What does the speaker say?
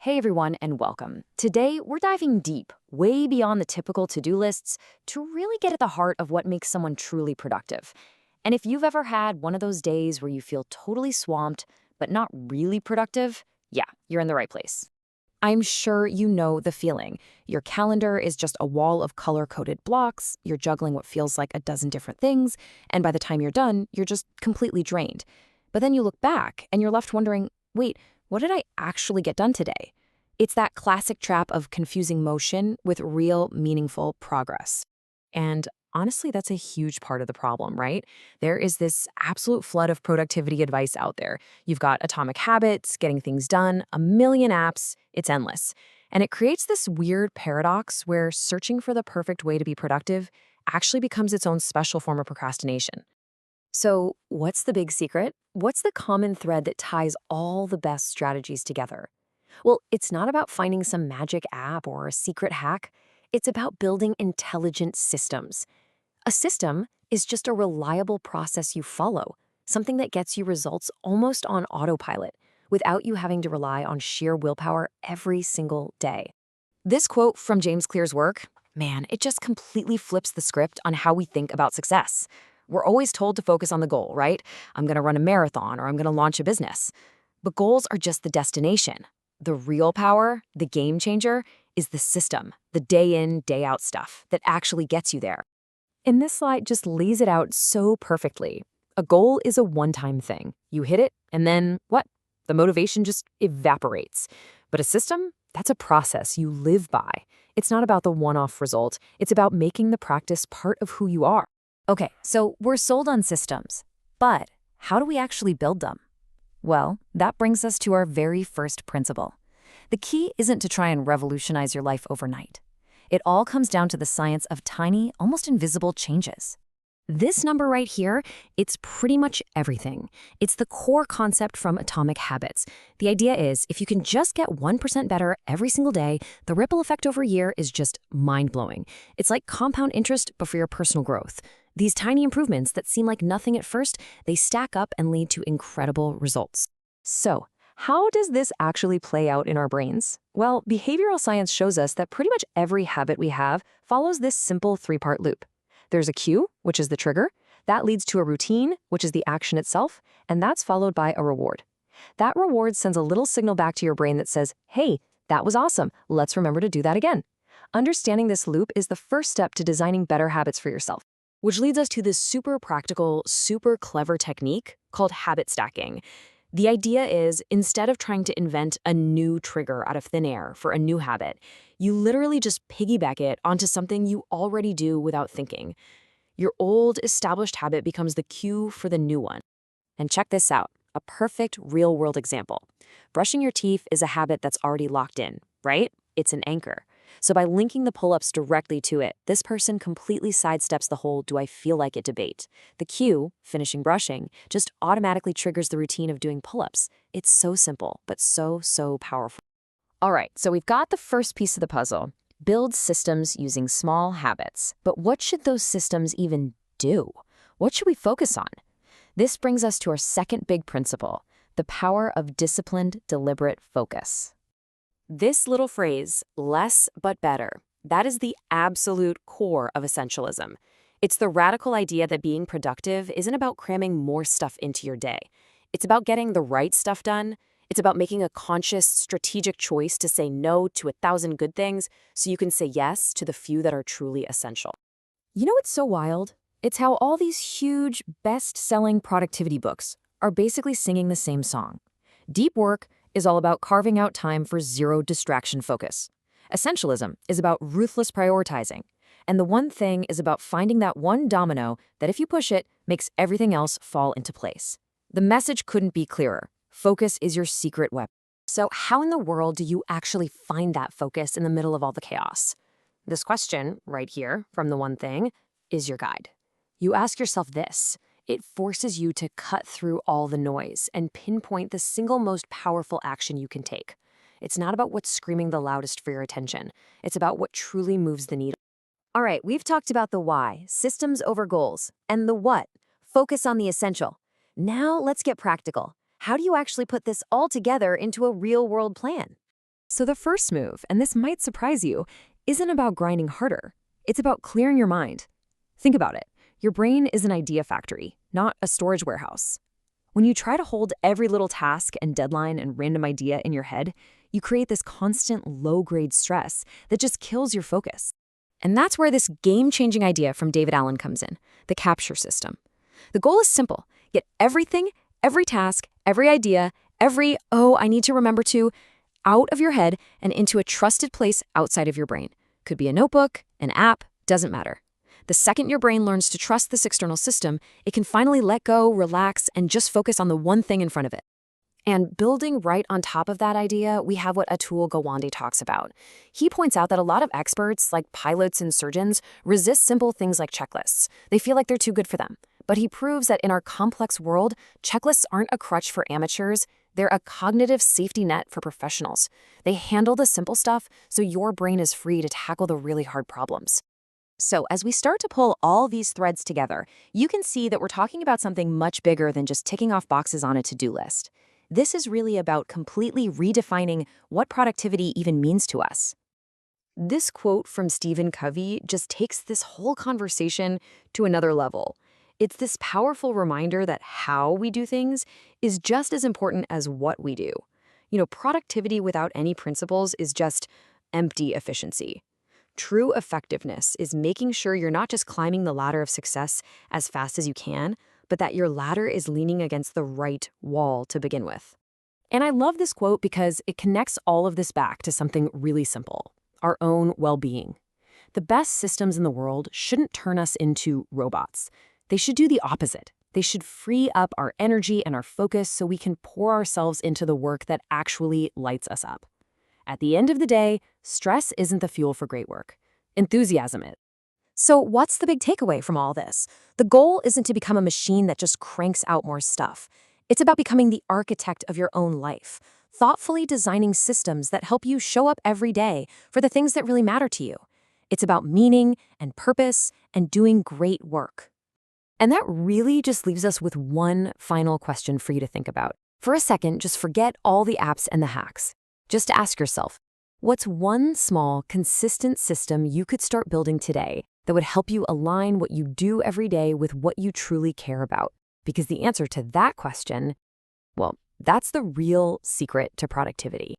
Hey everyone, and welcome. Today, we're diving deep, way beyond the typical to-do lists, to really get at the heart of what makes someone truly productive. And if you've ever had one of those days where you feel totally swamped, but not really productive, yeah, you're in the right place. I'm sure you know the feeling. Your calendar is just a wall of color-coded blocks, you're juggling what feels like a dozen different things, and by the time you're done, you're just completely drained. But then you look back, and you're left wondering, wait, what did I actually get done today? It's that classic trap of confusing motion with real, meaningful progress. And honestly, that's a huge part of the problem, right? There is this absolute flood of productivity advice out there. You've got Atomic Habits, Getting Things Done, a million apps, it's endless. And it creates this weird paradox where searching for the perfect way to be productive actually becomes its own special form of procrastination. So, what's the big secret? What's the common thread that ties all the best strategies together? Well, it's not about finding some magic app or a secret hack. It's about building intelligent systems. A system is just a reliable process you follow, something that gets you results almost on autopilot, without you having to rely on sheer willpower every single day. This quote from James Clear's work, man, it just completely flips the script on how we think about success. We're always told to focus on the goal, right? I'm going to run a marathon or I'm going to launch a business. But goals are just the destination. The real power, the game changer, is the system, the day in, day out stuff that actually gets you there. And this slide just lays it out so perfectly. A goal is a one-time thing. You hit it, and then what? The motivation just evaporates. But a system? That's a process you live by. It's not about the one-off result. It's about making the practice part of who you are. Okay, so we're sold on systems. But how do we actually build them? Well, that brings us to our very first principle. The key isn't to try and revolutionize your life overnight. It all comes down to the science of tiny, almost invisible changes. This number right here, it's pretty much everything. It's the core concept from Atomic Habits. The idea is if you can just get 1% better every single day, the ripple effect over a year is just mind-blowing. It's like compound interest, but for your personal growth. These tiny improvements that seem like nothing at first, they stack up and lead to incredible results. So, how does this actually play out in our brains? Well, behavioral science shows us that pretty much every habit we have follows this simple three-part loop. There's a cue, which is the trigger. That leads to a routine, which is the action itself, and that's followed by a reward. That reward sends a little signal back to your brain that says, hey, that was awesome. Let's remember to do that again. Understanding this loop is the first step to designing better habits for yourself, which leads us to this super practical, super clever technique called habit stacking. The idea is, instead of trying to invent a new trigger out of thin air for a new habit, you literally just piggyback it onto something you already do without thinking. Your old established habit becomes the cue for the new one. And check this out, a perfect real-world example. Brushing your teeth is a habit that's already locked in, right? It's an anchor. So by linking the pull-ups directly to it, this person completely sidesteps the whole do I feel like it debate. The cue, finishing brushing, just automatically triggers the routine of doing pull-ups. It's so simple, but so powerful. All right, so we've got the first piece of the puzzle. Build systems using small habits. But what should those systems even do? What should we focus on? This brings us to our second big principle, the power of disciplined, deliberate focus. This little phrase, less but better, that is the absolute core of essentialism. It's the radical idea that being productive isn't about cramming more stuff into your day. It's about getting the right stuff done. It's about making a conscious, strategic choice to say no to 1,000 good things so you can say yes to the few that are truly essential. You know what's so wild? It's how all these huge, best-selling productivity books are basically singing the same song. Deep work is all about carving out time for zero distraction focus. Essentialism is about ruthless prioritizing. And the one thing is about finding that one domino that if you push it, makes everything else fall into place. The message couldn't be clearer. Focus is your secret weapon. So how in the world do you actually find that focus in the middle of all the chaos? This question, right here, from the one thing, is your guide. You ask yourself this. It forces you to cut through all the noise and pinpoint the single most powerful action you can take. It's not about what's screaming the loudest for your attention. It's about what truly moves the needle. All right, we've talked about the why, systems over goals, and the what, focus on the essential. Now let's get practical. How do you actually put this all together into a real-world plan? So the first move, and this might surprise you, isn't about grinding harder. It's about clearing your mind. Think about it. Your brain is an idea factory, not a storage warehouse. When you try to hold every little task and deadline and random idea in your head, you create this constant low-grade stress that just kills your focus. And that's where this game-changing idea from David Allen comes in, the capture system. The goal is simple. Get everything, every task, every idea, I need to remember to, out of your head and into a trusted place outside of your brain. Could be a notebook, an app, doesn't matter. The second your brain learns to trust this external system, it can finally let go, relax, and just focus on the one thing in front of it. And building right on top of that idea, we have what Atul Gawande talks about. He points out that a lot of experts, like pilots and surgeons, resist simple things like checklists. They feel like they're too good for them. But he proves that in our complex world, checklists aren't a crutch for amateurs. They're a cognitive safety net for professionals. They handle the simple stuff so your brain is free to tackle the really hard problems. So as we start to pull all these threads together, you can see that we're talking about something much bigger than just ticking off boxes on a to-do list. This is really about completely redefining what productivity even means to us. This quote from Stephen Covey just takes this whole conversation to another level. It's this powerful reminder that how we do things is just as important as what we do. Productivity without any principles is just empty efficiency. True effectiveness is making sure you're not just climbing the ladder of success as fast as you can, but that your ladder is leaning against the right wall to begin with. And I love this quote because it connects all of this back to something really simple, our own well-being. The best systems in the world shouldn't turn us into robots. They should do the opposite. They should free up our energy and our focus so we can pour ourselves into the work that actually lights us up. At the end of the day, stress isn't the fuel for great work. Enthusiasm is. So what's the big takeaway from all this? The goal isn't to become a machine that just cranks out more stuff. It's about becoming the architect of your own life, thoughtfully designing systems that help you show up every day for the things that really matter to you. It's about meaning and purpose and doing great work. And that really just leaves us with one final question for you to think about. For a second, just forget all the apps and the hacks. Just ask yourself, what's one small, consistent system you could start building today that would help you align what you do every day with what you truly care about? Because the answer to that question, well, that's the real secret to productivity.